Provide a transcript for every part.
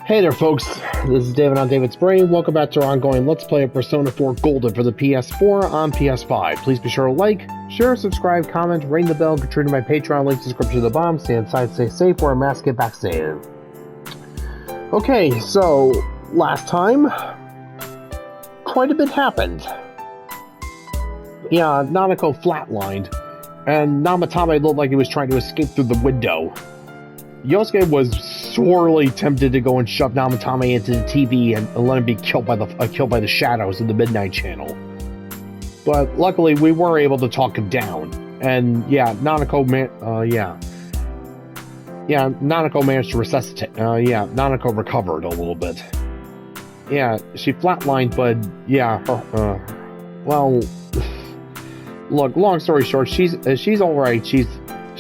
Hey there folks, this is David on David's Brain. Welcome back to our ongoing Let's Play of Persona 4 Golden for the PS4 on PS5. Please be sure to like, share, subscribe, comment, ring the bell, contribute to my Patreon, link to the description of the bomb, stay inside, stay safe, wear a mask, get vaccinated. Okay, so, last time, quite a bit happened. Yeah, Nanako flatlined, and Namatame looked like he was trying to escape through the window. Yosuke was sorely tempted to go and shove Namatame into the TV and let him be killed by the shadows of the Midnight Channel. But luckily, we were able to talk him down, and yeah, Nanako managed to resuscitate. Nanako recovered a little bit. Yeah, she flatlined, but yeah, well, look. Long story short, she's all right. She's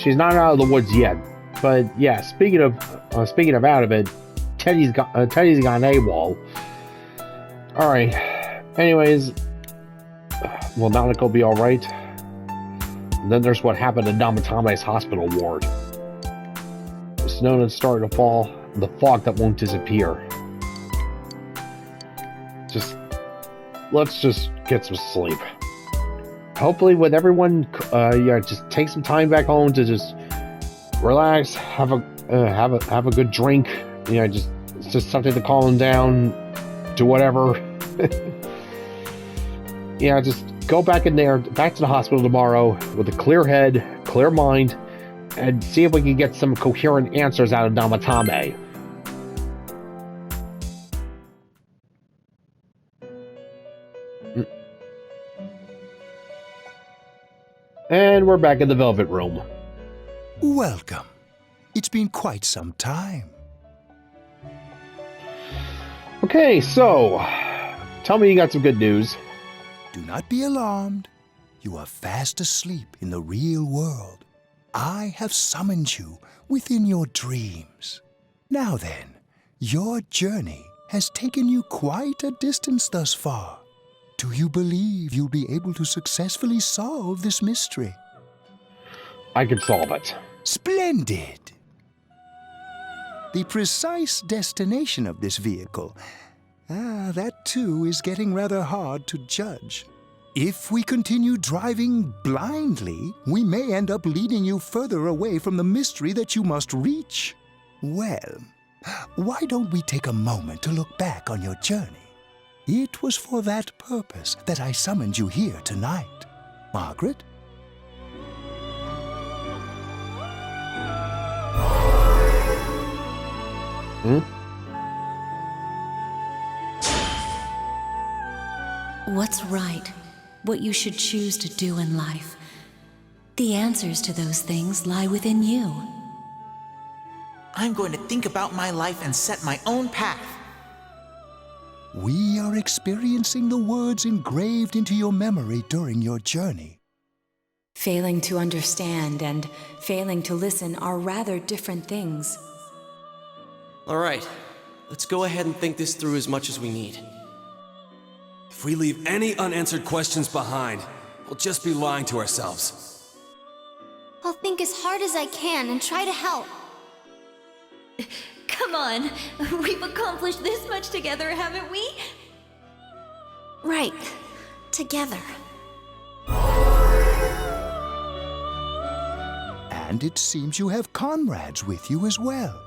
not out of the woods yet. But yeah, speaking of out of it, Teddy's gone AWOL. All right. Anyways, will Nanako be all right? And then there's what happened in Namatame's hospital ward. The snow is starting to fall. The fog that won't disappear. Let's just get some sleep. Hopefully, with everyone, just take some time back home to just relax, have a good drink. It's just something to calm down, do whatever. Yeah, just go back to the hospital tomorrow with a clear head, clear mind, and see if we can get some coherent answers out of Namatame. And we're back in the Velvet Room. Welcome. It's been quite some time. Okay, so, tell me you got some good news. Do not be alarmed. You are fast asleep in the real world. I have summoned you within your dreams. Now then, your journey has taken you quite a distance thus far. Do you believe you'll be able to successfully solve this mystery? I can solve it. Splendid! The precise destination of this vehicle, that too is getting rather hard to judge. If we continue driving blindly, we may end up leading you further away from the mystery that you must reach. Well, why don't we take a moment to look back on your journey? It was for that purpose that I summoned you here tonight. Margaret? What's right? What you should choose to do in life? The answers to those things lie within you. I'm going to think about my life and set my own path. We are experiencing the words engraved into your memory during your journey. Failing to understand and failing to listen are rather different things. All right, let's go ahead and think this through as much as we need. If we leave any unanswered questions behind, we'll just be lying to ourselves. I'll think as hard as I can and try to help. Come on, we've accomplished this much together, haven't we? Right, together. And it seems you have comrades with you as well.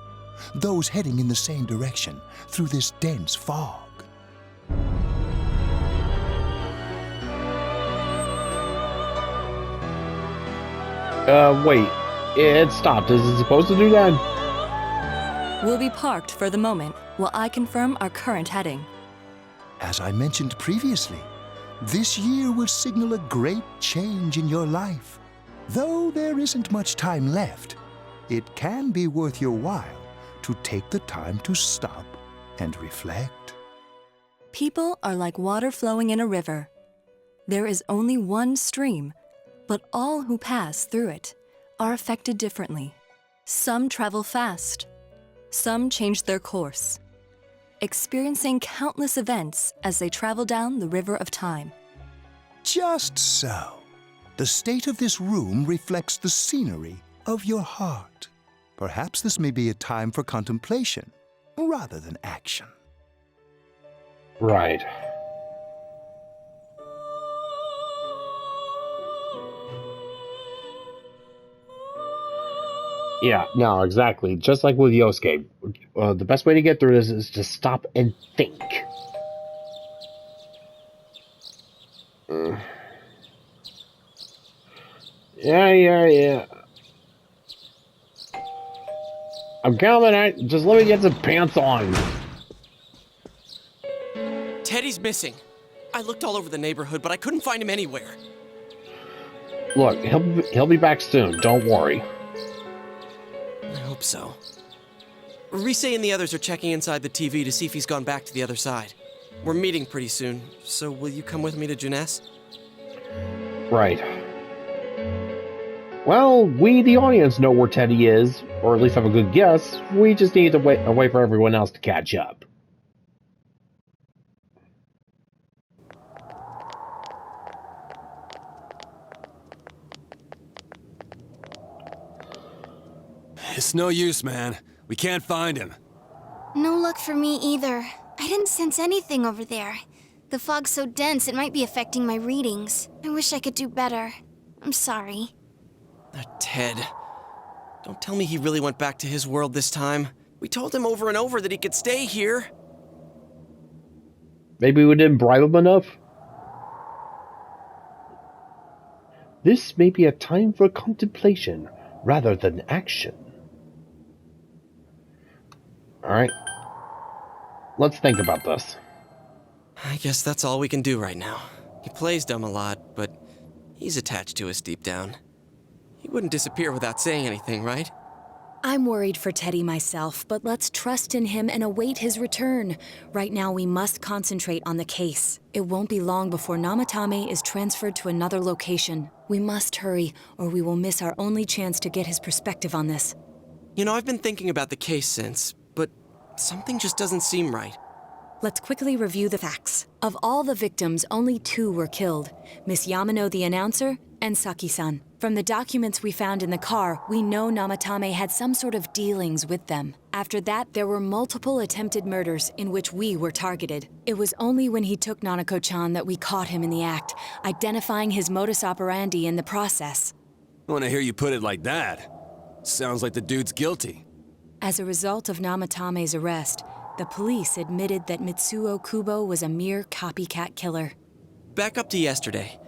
Those heading in the same direction through this dense fog. Wait. It stopped. Is it supposed to do that? We'll be parked for the moment while I confirm our current heading. As I mentioned previously, this year will signal a great change in your life. Though there isn't much time left, it can be worth your while to take the time to stop and reflect. People are like water flowing in a river. There is only one stream, but all who pass through it are affected differently. Some travel fast. Some change their course, experiencing countless events as they travel down the river of time. Just so. The state of this room reflects the scenery of your heart. Perhaps this may be a time for contemplation rather than action. Right. Yeah, no, exactly. Just like with Yosuke. The best way to get through this is to stop and think. Yeah. I'm coming. Just let me get some pants on. Teddy's missing. I looked all over the neighborhood, but I couldn't find him anywhere. Look, he'll be back soon. Don't worry. I hope so. Rise and the others are checking inside the TV to see if he's gone back to the other side. We're meeting pretty soon, so will you come with me to Juness? Right. Well, we, the audience, know where Teddy is, or at least have a good guess. We just need to wait for everyone else to catch up. It's no use, man. We can't find him. No luck for me either. I didn't sense anything over there. The fog's so dense it might be affecting my readings. I wish I could do better. I'm sorry. Ted. Don't tell me he really went back to his world this time. We told him over and over that he could stay here. Maybe we didn't bribe him enough? This may be a time for contemplation rather than action. Alright. Let's think about this. I guess that's all we can do right now. He plays dumb a lot, but he's attached to us deep down. He wouldn't disappear without saying anything, right? I'm worried for Teddy myself, but let's trust in him and await his return. Right now, we must concentrate on the case. It won't be long before Namatame is transferred to another location. We must hurry, or we will miss our only chance to get his perspective on this. You know, I've been thinking about the case since, but something just doesn't seem right. Let's quickly review the facts. Of all the victims, only 2 were killed. Miss Yamano, the announcer, and Saki-san. From the documents we found in the car, we know Namatame had some sort of dealings with them. After that, there were multiple attempted murders in which we were targeted. It was only when he took Nanako-chan that we caught him in the act, identifying his modus operandi in the process. When I hear you put it like that, sounds like the dude's guilty. As a result of Namatame's arrest, the police admitted that Mitsuo Kubo was a mere copycat killer. Back up to yesterday.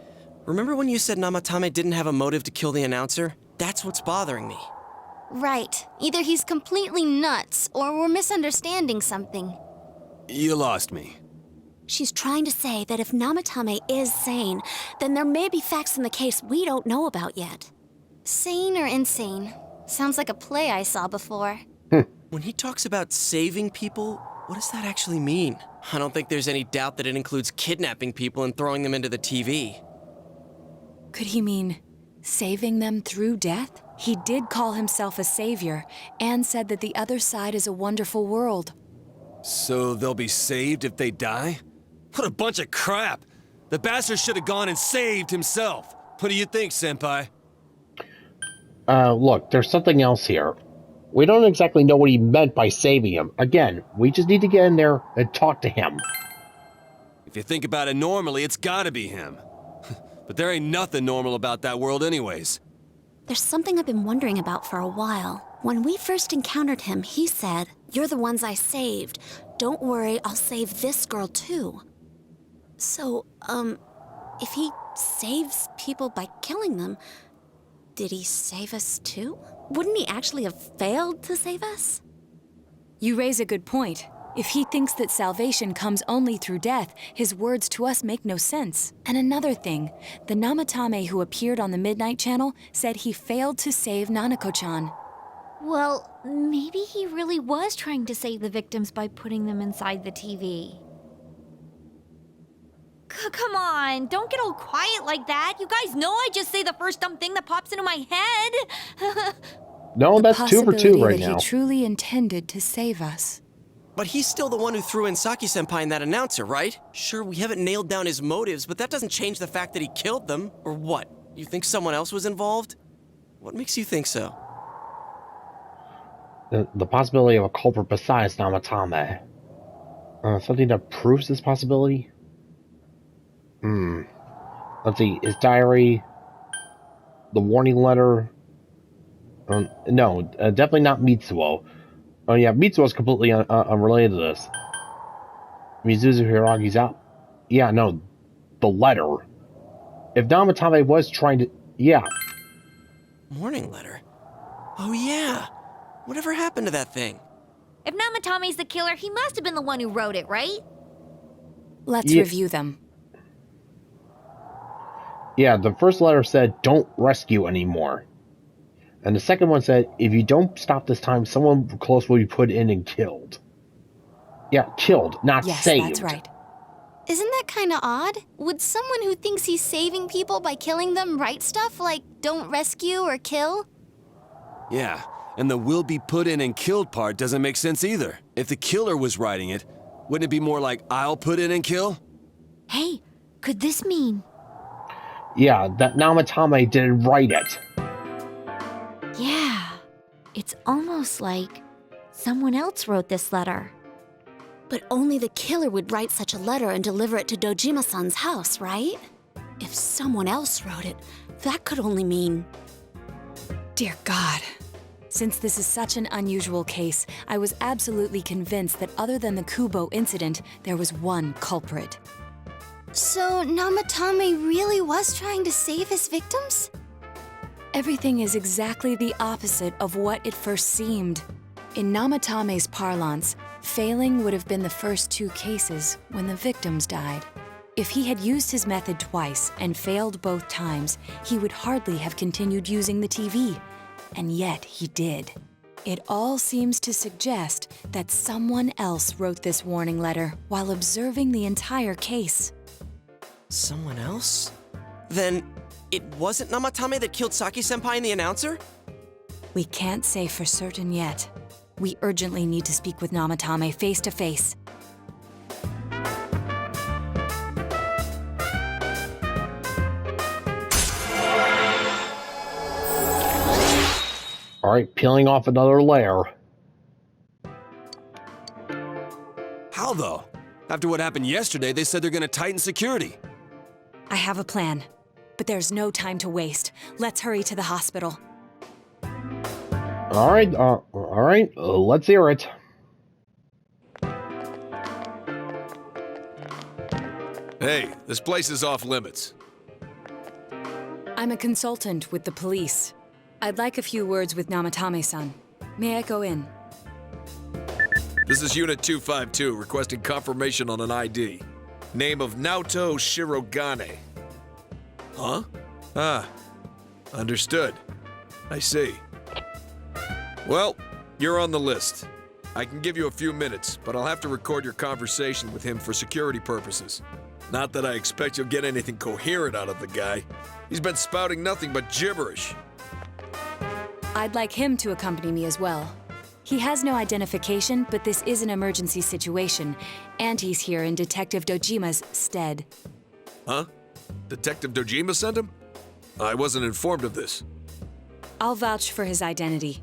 Remember when you said Namatame didn't have a motive to kill the announcer? That's what's bothering me. Right. Either he's completely nuts, or we're misunderstanding something. You lost me. She's trying to say that if Namatame is sane, then there may be facts in the case we don't know about yet. Sane or insane? Sounds like a play I saw before. When he talks about saving people, what does that actually mean? I don't think there's any doubt that it includes kidnapping people and throwing them into the TV. Could he mean saving them through death? He did call himself a savior and said that the other side is a wonderful world. So they'll be saved if they die? What a bunch of crap! The bastard should have gone and saved himself. What do you think, Senpai? Look, there's something else here. We don't exactly know what he meant by saving him. Again, we just need to get in there and talk to him. If you think about it normally, it's gotta be him. But there ain't nothing normal about that world anyways. There's something I've been wondering about for a while. When we first encountered him, he said, "You're the ones I saved. Don't worry, I'll save this girl too." So, if he saves people by killing them, did he save us too? Wouldn't he actually have failed to save us? You raise a good point. If he thinks that salvation comes only through death, his words to us make no sense. And another thing, the Namatame who appeared on the Midnight Channel said he failed to save Nanako-chan. Well, maybe he really was trying to save the victims by putting them inside the TV. Come on, don't get all quiet like that. You guys know I just say the first dumb thing that pops into my head. No, that's 2 for 2 right that now. he truly intended to save us. But he's still the one who threw in Saki-senpai and that announcer, right? Sure, we haven't nailed down his motives, but that doesn't change the fact that he killed them. Or what? You think someone else was involved? What makes you think so? the possibility of a culprit besides Namatame. Something that proves this possibility? Let's see, his diary, the warning letter. No, definitely not Mitsuo. Oh yeah, Mitsuo is completely unrelated to this. Mizuzu Hiragi's out. Yeah, no, the letter. If Namatame was trying to... Yeah. Warning letter? Oh yeah! Whatever happened to that thing? If Namatame's the killer, he must have been the one who wrote it, right? Let's review them. Yeah, the first letter said, don't rescue anymore. And the second one said, if you don't stop this time, someone close will be put in and killed. Yeah, killed, not saved. Yes, that's right. Isn't that kind of odd? Would someone who thinks he's saving people by killing them write stuff like, don't rescue or kill? Yeah, and the will be put in and killed part doesn't make sense either. If the killer was writing it, wouldn't it be more like, I'll put in and kill? Hey, could this mean... Yeah, that Namatame didn't write it. Yeah, it's almost like someone else wrote this letter. But only the killer would write such a letter and deliver it to Dojima-san's house, right? If someone else wrote it, that could only mean... Dear God. Since this is such an unusual case, I was absolutely convinced that other than the Kubo incident, there was one culprit. So Namatame really was trying to save his victims? Everything is exactly the opposite of what it first seemed. In Namatame's parlance, failing would have been the first two cases when the victims died. If he had used his method twice and failed both times, he would hardly have continued using the TV. And yet he did. It all seems to suggest that someone else wrote this warning letter while observing the entire case. Someone else? Then it wasn't Namatame that killed Saki-senpai and the announcer? We can't say for certain yet. We urgently need to speak with Namatame face to face. Alright, peeling off another layer. How though? After what happened yesterday, they said they're gonna tighten security. I have a plan, but there's no time to waste. Let's hurry to the hospital. Alright, let's hear it. Hey, this place is off limits. I'm a consultant with the police. I'd like a few words with Namatame-san. May I go in? This is Unit 252, requesting confirmation on an ID. Name of Naoto Shirogane. Huh? Ah, understood. I see. Well, you're on the list. I can give you a few minutes, but I'll have to record your conversation with him for security purposes. Not that I expect you'll get anything coherent out of the guy. He's been spouting nothing but gibberish. I'd like him to accompany me as well. He has no identification, but this is an emergency situation, and he's here in Detective Dojima's stead. Huh? Detective Dojima sent him? I wasn't informed of this. I'll vouch for his identity.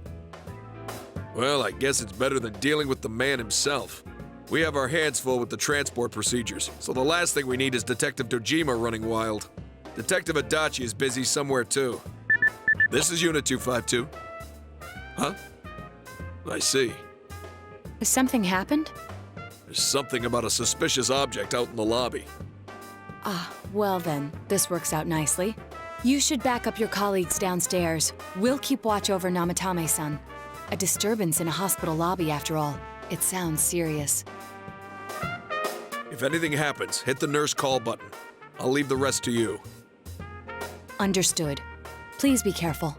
Well, I guess it's better than dealing with the man himself. We have our hands full with the transport procedures, so the last thing we need is Detective Dojima running wild. Detective Adachi is busy somewhere too. This is Unit 252. Huh? I see. Has something happened? There's something about a suspicious object out in the lobby. Ah, well then, this works out nicely. You should back up your colleagues downstairs. We'll keep watch over Namatame-san. A disturbance in a hospital lobby, after all. It sounds serious. If anything happens, hit the nurse call button. I'll leave the rest to you. Understood. Please be careful.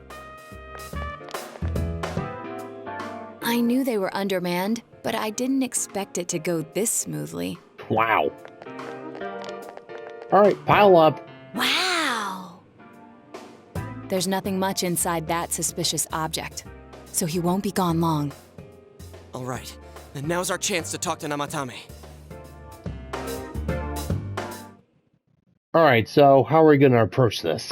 I knew they were undermanned, but I didn't expect it to go this smoothly. Wow. Alright, pile up. Wow! There's nothing much inside that suspicious object, so he won't be gone long. All right, then now's our chance to talk to Namatame. Alright, so how are we gonna approach this?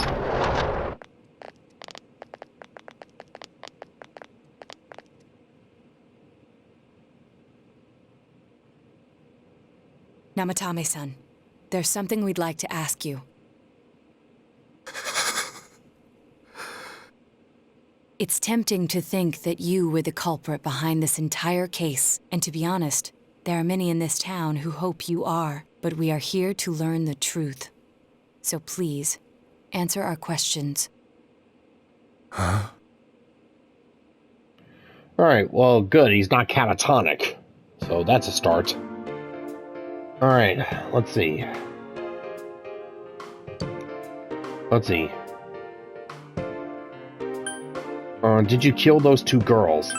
Namatame-san, there's something we'd like to ask you. It's tempting to think that you were the culprit behind this entire case, and to be honest, there are many in this town who hope you are, but we are here to learn the truth. So please, answer our questions. Huh? Alright, well, good. He's not catatonic. So that's a start. Alright, let's see. Did you kill those two girls?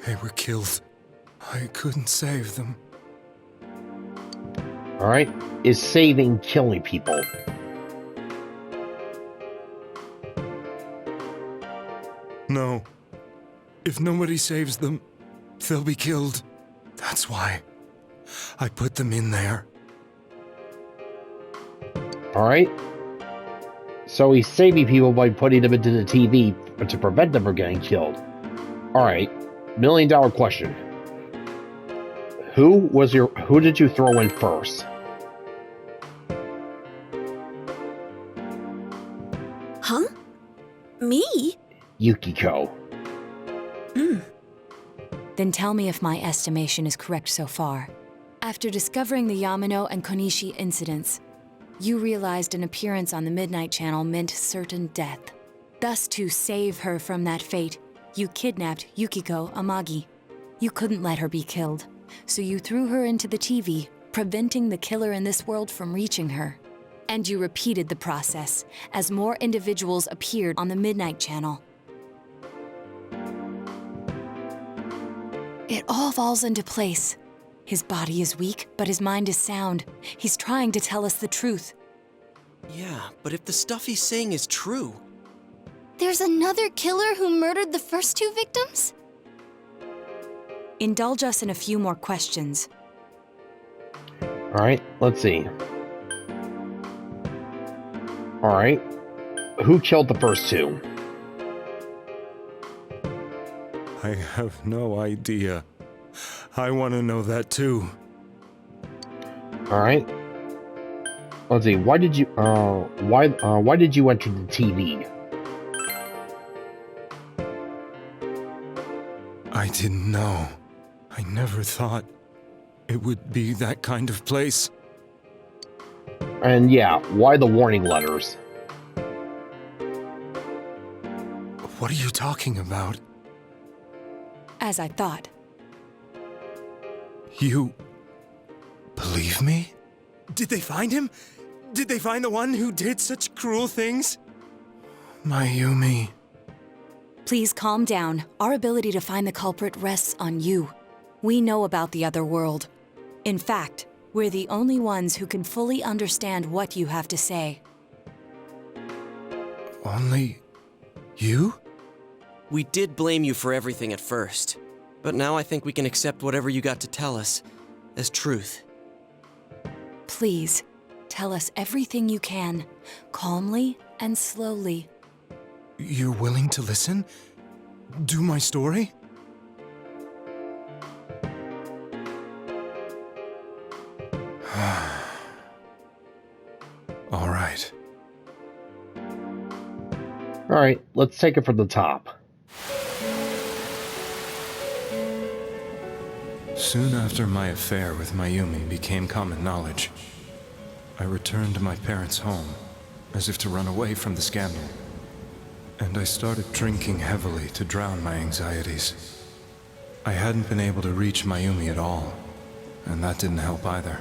They were killed. I couldn't save them. Alright, is saving killing people? No. If nobody saves them, they'll be killed. That's why I put them in there. Alright. So he's saving people by putting them into the TV to prevent them from getting killed. Alright. $1 million question. Who did you throw in first? Huh? Me? Yukiko. Then tell me if my estimation is correct so far. After discovering the Yamano and Konishi incidents, you realized an appearance on the Midnight Channel meant certain death. Thus, to save her from that fate, you kidnapped Yukiko Amagi. You couldn't let her be killed, so you threw her into the TV, preventing the killer in this world from reaching her. And you repeated the process, as more individuals appeared on the Midnight Channel. It all falls into place. His body is weak, but his mind is sound. He's trying to tell us the truth. Yeah, but if the stuff he's saying is true... There's another killer who murdered the first two victims? Indulge us in a few more questions. Alright, let's see. Alright. Who killed the first two? I have no idea. I want to know that too. Alright. Let's see, why did you enter the TV? I didn't know. I never thought it would be that kind of place. And yeah, why the warning letters? What are you talking about? As I thought. You believe me? Did they find him? Did they find the one who did such cruel things? Mayumi. Please calm down. Our ability to find the culprit rests on you. We know about the other world. In fact, we're the only ones who can fully understand what you have to say. Only you? We did blame you for everything at first, but now I think we can accept whatever you got to tell us as truth. Please, tell us everything you can, calmly and slowly. You're willing to listen? Do my story? All right. Alright, let's take it from the top. Soon after my affair with Mayumi became common knowledge, I returned to my parents' home, as if to run away from the scandal. And I started drinking heavily to drown my anxieties. I hadn't been able to reach Mayumi at all, and that didn't help either.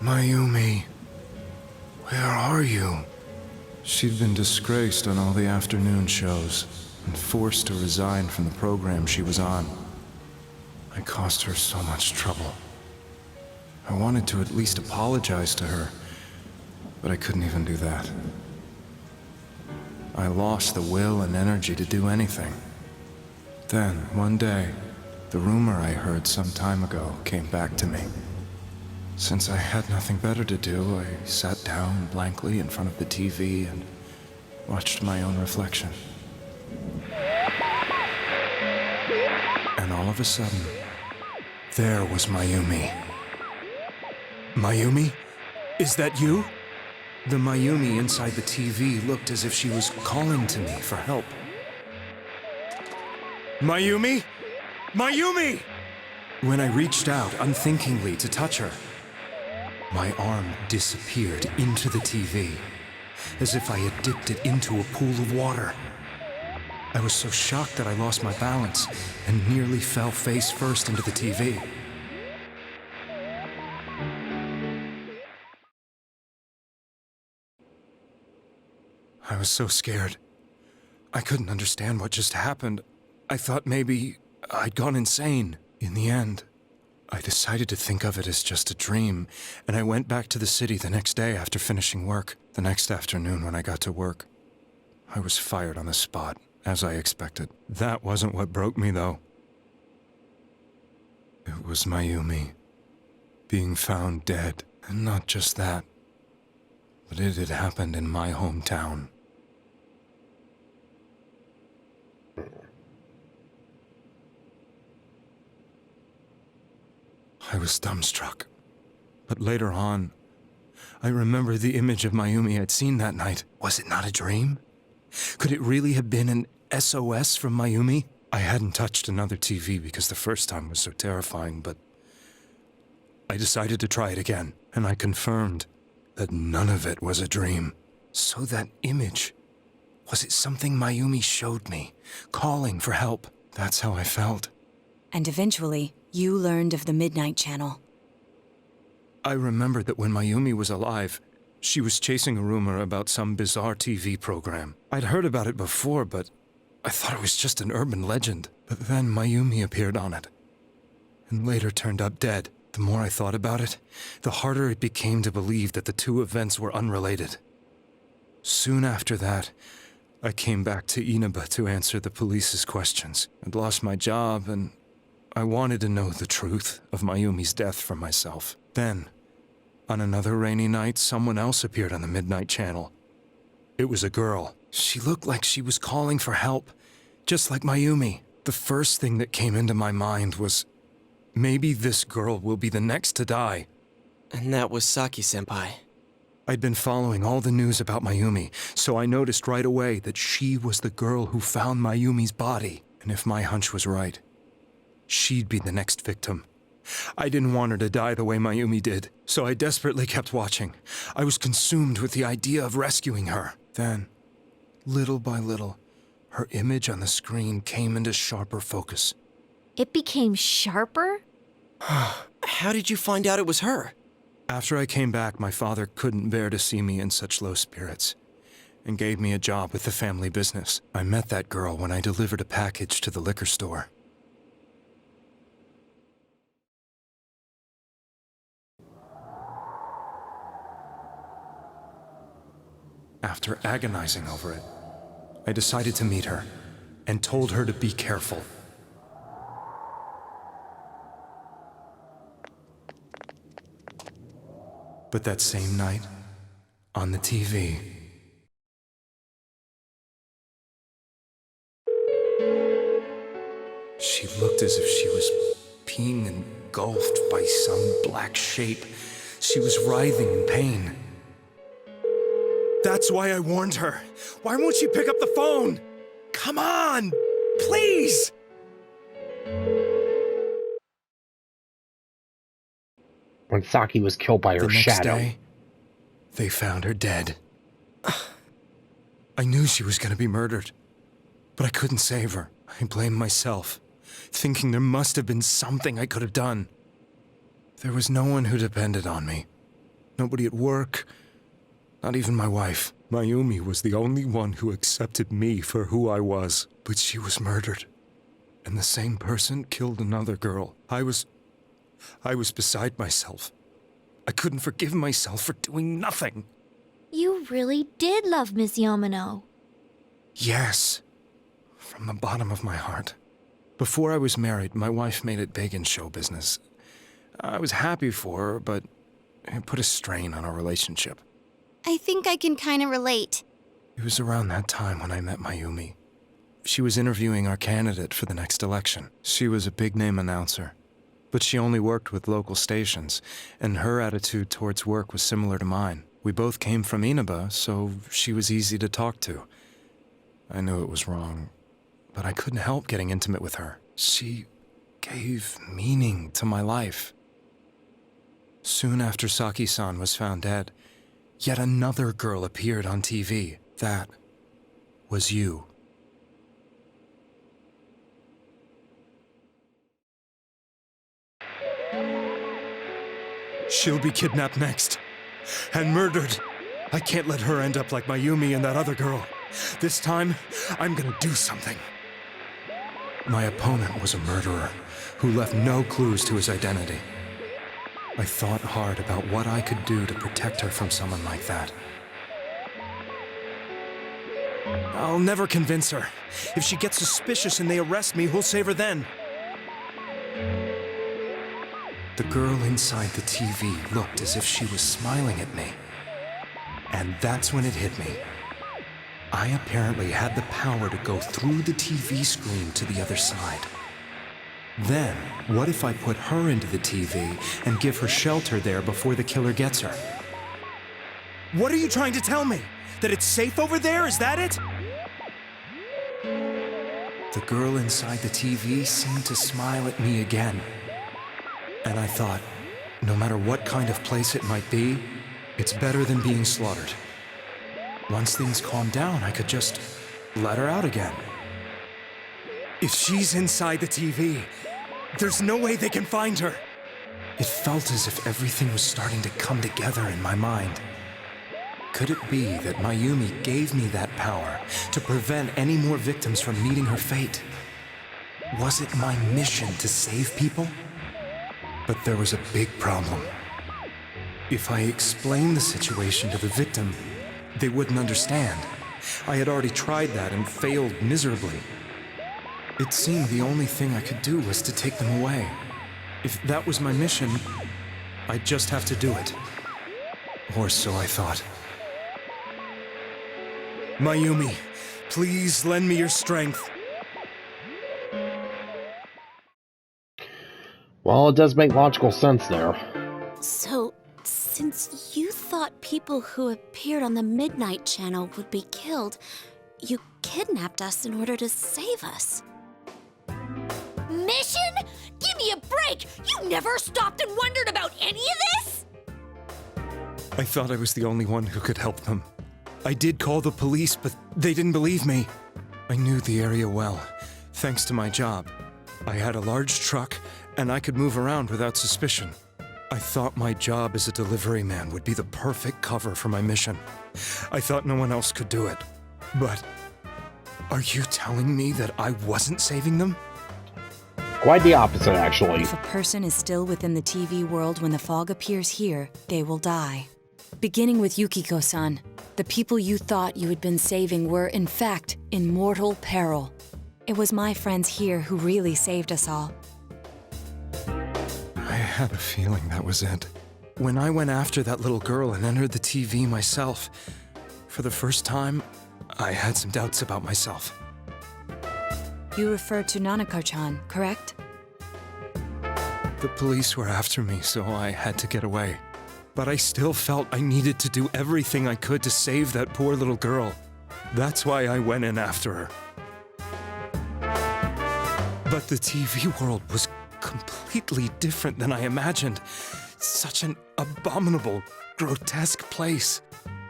Mayumi, where are you? She'd been disgraced on all the afternoon shows, and forced to resign from the program she was on. I caused her so much trouble. I wanted to at least apologize to her, but I couldn't even do that. I lost the will and energy to do anything. Then, one day, the rumor I heard some time ago came back to me. Since I had nothing better to do, I sat down blankly in front of the TV and watched my own reflection. And all of a sudden, there was Mayumi. Mayumi? Is that you? The Mayumi inside the TV looked as if she was calling to me for help. Mayumi? Mayumi! When I reached out unthinkingly to touch her, my arm disappeared into the TV, as if I had dipped it into a pool of water. I was so shocked that I lost my balance and nearly fell face first into the TV. I was so scared. I couldn't understand what just happened. I thought maybe I'd gone insane. In the end, I decided to think of it as just a dream, and I went back to the city the next day after finishing work. The next afternoon when I got to work, I was fired on the spot, as I expected. That wasn't what broke me, though. It was Mayumi being found dead. And not just that, but it had happened in my hometown. I was dumbstruck. But later on, I remember the image of Mayumi I'd seen that night. Was it not a dream? Could it really have been an SOS from Mayumi? I hadn't touched another TV because the first time was so terrifying, but I decided to try it again, and I confirmed that none of it was a dream. So that image, was it something Mayumi showed me, calling for help? That's how I felt. And eventually, you learned of the Midnight Channel. I remembered that when Mayumi was alive, she was chasing a rumor about some bizarre TV program. I'd heard about it before, but I thought it was just an urban legend. But then Mayumi appeared on it, and later turned up dead. The more I thought about it, the harder it became to believe that the two events were unrelated. Soon after that, I came back to Inaba to answer the police's questions. I'd lost my job, and I wanted to know the truth of Mayumi's death for myself. Then, on another rainy night, someone else appeared on the Midnight Channel. It was a girl. She looked like she was calling for help, just like Mayumi. The first thing that came into my mind was, maybe this girl will be the next to die. And that was Saki-senpai. I'd been following all the news about Mayumi, so I noticed right away that she was the girl who found Mayumi's body. And if my hunch was right, she'd be the next victim. I didn't want her to die the way Mayumi did, so I desperately kept watching. I was consumed with the idea of rescuing her. Then, little by little, her image on the screen came into sharper focus. It became sharper? How did you find out it was her? After I came back, my father couldn't bear to see me in such low spirits, and gave me a job with the family business. I met that girl when I delivered a package to the liquor store. After agonizing over it, I decided to meet her, and told her to be careful. But that same night, on the TV, she looked as if she was being engulfed by some black shape. She was writhing in pain. That's why I warned her. Why won't she pick up the phone? Come on, please! When Saki was killed by her shadow. Next day, they found her dead. I knew she was going to be murdered, but I couldn't save her. I blamed myself, thinking there must have been something I could have done. There was no one who depended on me. Nobody at work, not even my wife. Mayumi was the only one who accepted me for who I was. But she was murdered, and the same person killed another girl. I was beside myself. I couldn't forgive myself for doing nothing. You really did love Miss Yamano. Yes, from the bottom of my heart. Before I was married, my wife made it big in show business. I was happy for her, but it put a strain on our relationship. I think I can kind of relate. It was around that time when I met Mayumi. She was interviewing our candidate for the next election. She was a big-name announcer, but she only worked with local stations, and her attitude towards work was similar to mine. We both came from Inaba, so she was easy to talk to. I knew it was wrong, but I couldn't help getting intimate with her. She gave meaning to my life. Soon after Saki-san was found dead, yet another girl appeared on TV. That was you. She'll be kidnapped next. And murdered. I can't let her end up like Mayumi and that other girl. This time, I'm gonna do something. My opponent was a murderer who left no clues to his identity. I thought hard about what I could do to protect her from someone like that. I'll never convince her. If she gets suspicious and they arrest me, who'll save her then? The girl inside the TV looked as if she was smiling at me. And that's when it hit me. I apparently had the power to go through the TV screen to the other side. Then, what if I put her into the TV and give her shelter there before the killer gets her? What are you trying to tell me? That it's safe over there? Is that it? The girl inside the TV seemed to smile at me again. And I thought, no matter what kind of place it might be, it's better than being slaughtered. Once things calmed down, I could just let her out again. If she's inside the TV, there's no way they can find her. It felt as if everything was starting to come together in my mind. Could it be that Mayumi gave me that power to prevent any more victims from meeting her fate? Was it my mission to save people? But there was a big problem. If I explained the situation to the victim, they wouldn't understand. I had already tried that and failed miserably. It seemed the only thing I could do was to take them away. If that was my mission, I'd just have to do it. Or so I thought. Mayumi, please lend me your strength. Well, it does make logical sense there. So, since you thought people who appeared on the Midnight Channel would be killed, you kidnapped us in order to save us. Mission? Give me a break! You never stopped and wondered about any of this? I thought I was the only one who could help them. I did call the police, but they didn't believe me. I knew the area well, thanks to my job. I had a large truck, and I could move around without suspicion. I thought my job as a delivery man would be the perfect cover for my mission. I thought no one else could do it. But are you telling me that I wasn't saving them? Quite the opposite, actually. If a person is still within the TV world when the fog appears here, they will die. Beginning with Yukiko-san, the people you thought you had been saving were, in fact, in mortal peril. It was my friends here who really saved us all. I had a feeling that was it. When I went after that little girl and entered the TV myself, for the first time, I had some doubts about myself. You refer to Nanako-chan, correct? The police were after me, so I had to get away. But I still felt I needed to do everything I could to save that poor little girl. That's why I went in after her. But the TV world was completely different than I imagined. Such an abominable, grotesque place.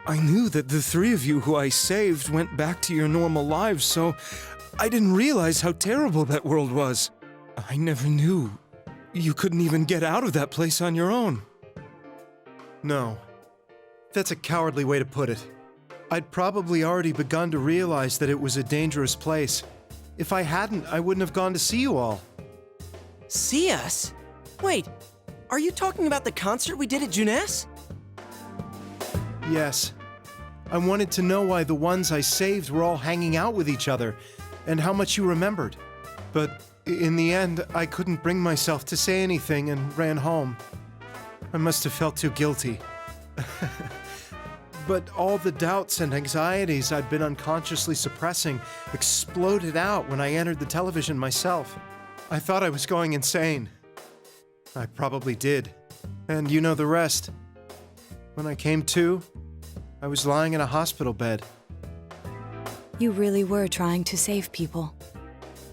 I knew that the three of you who I saved went back to your normal lives, so I didn't realize how terrible that world was. I never knew you couldn't even get out of that place on your own. No. That's a cowardly way to put it. I'd probably already begun to realize that it was a dangerous place. If I hadn't, I wouldn't have gone to see you all. See us? Wait, are you talking about the concert we did at Junes? Yes. I wanted to know why the ones I saved were all hanging out with each other, and how much you remembered. But in the end, I couldn't bring myself to say anything and ran home. I must have felt too guilty. But all the doubts and anxieties I'd been unconsciously suppressing exploded out when I entered the television myself. I thought I was going insane. I probably did. And you know the rest. When I came to, I was lying in a hospital bed. You really were trying to save people.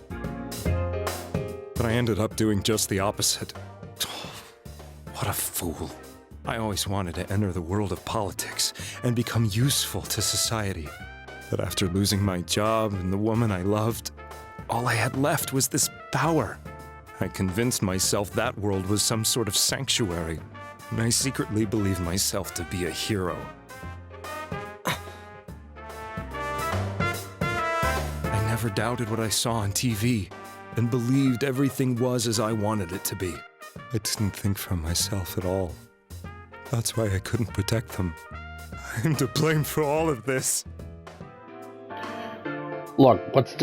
But I ended up doing just the opposite. What a fool. I always wanted to enter the world of politics and become useful to society. But after losing my job and the woman I loved, all I had left was this power. I convinced myself that world was some sort of sanctuary, and I secretly believed myself to be a hero. I never doubted what I saw on TV, and believed everything was as I wanted it to be. I didn't think for myself at all. That's why I couldn't protect them. I'm to blame for all of this. Look, what's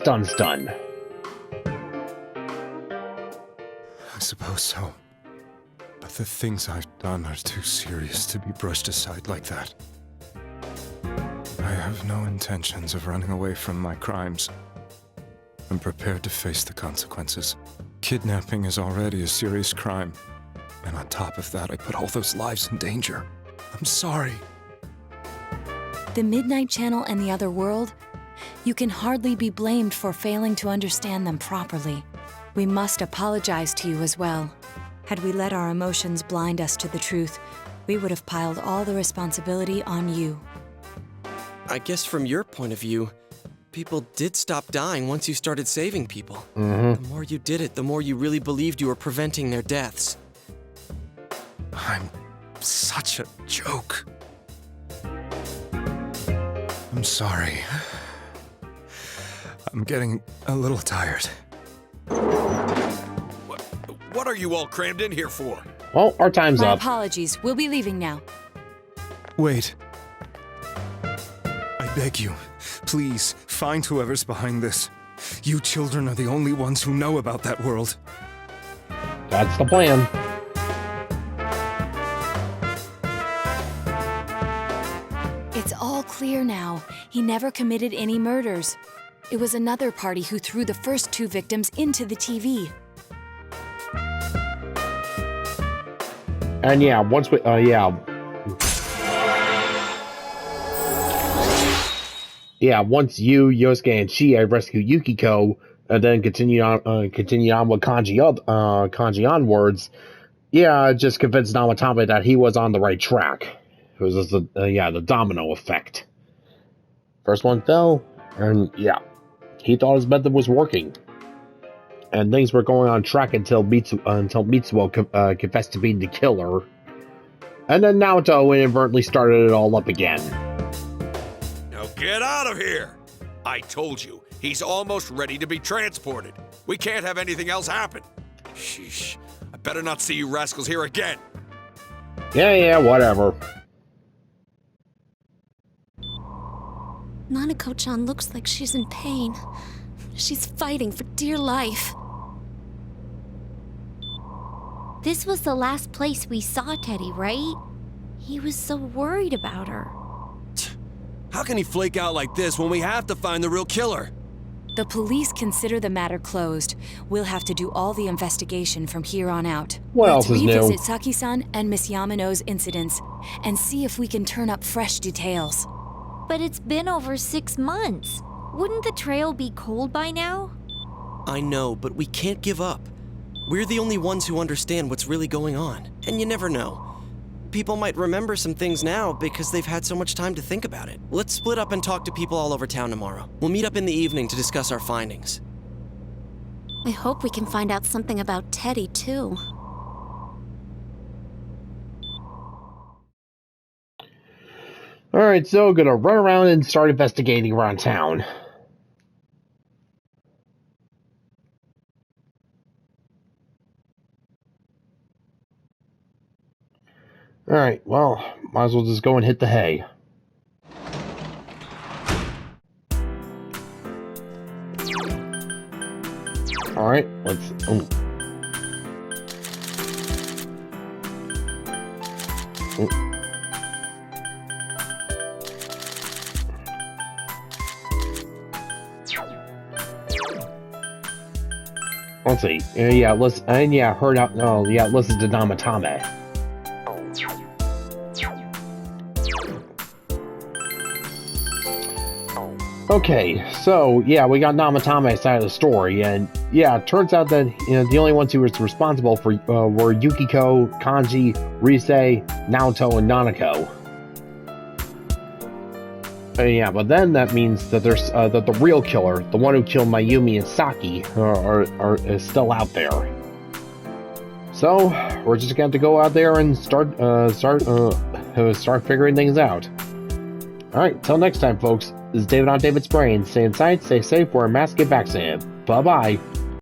done's done. I suppose so. But the things I've done are too serious to be brushed aside like that. I have no intentions of running away from my crimes. I'm prepared to face the consequences. Kidnapping is already a serious crime. And on top of that, I put all those lives in danger. I'm sorry. The Midnight Channel and the other world? You can hardly be blamed for failing to understand them properly. We must apologize to you as well. Had we let our emotions blind us to the truth, we would have piled all the responsibility on you. I guess from your point of view, people did stop dying once you started saving people. Mm-hmm. The more you did it, the more you really believed you were preventing their deaths. I'm such a joke. I'm sorry. I'm getting a little tired. What are you all crammed in here for? Well, our time's My up. apologies. We'll be leaving now. Wait. I beg you, please, find whoever's behind this. You children are the only ones who know about that world. That's the plan. It's all clear now. He never committed any murders. It was another party who threw the first two victims into the TV. And yeah, once we, once you, Yosuke, and Chie rescue Yukiko, and then continue on with Kanji onwards, just convince Namatame that he was on the right track. It was just the domino effect. First one fell, and he thought his method was working. And things were going on track until Mitsuo confessed to being the killer. And then Naoto inadvertently started it all up again. Now get out of here! I told you, he's almost ready to be transported. We can't have anything else happen. Sheesh, I better not see you rascals here again. Yeah, whatever. Nanako-chan looks like she's in pain. She's fighting for dear life. This was the last place we saw Teddy, right? He was so worried about her. How can he flake out like this when we have to find the real killer? The police consider the matter closed. We'll have to do all the investigation from here on out. What else is new? Let's revisit Saki-san and Miss Yamano's incidents and see if we can turn up fresh details. But it's been over 6 months. Wouldn't the trail be cold by now? I know, but we can't give up. We're the only ones who understand what's really going on. And you never know. People might remember some things now because they've had so much time to think about it. Let's split up and talk to people all over town tomorrow. We'll meet up in the evening to discuss our findings. I hope we can find out something about Teddy, too. Alright, so gonna run around and start investigating around town. Alright, well, might as well just go and hit the hay. Alright, let's... Oh. Oh. Let's see. Yeah, heard out. Oh, yeah, listen to Namatame. Okay, so yeah, we got Namatame's side of the story, and yeah, it turns out that the only ones who was responsible for were Yukiko, Kanji, Rise, Naoto, and Nanako. Yeah, but then that means that there's that the real killer, the one who killed Mayumi and Saki, is still out there. So we're just going to go out there and start figuring things out. All right, till next time, folks. This is David on David's Brain. Stay inside, stay safe, wear a mask, get vaccinated. Bye bye.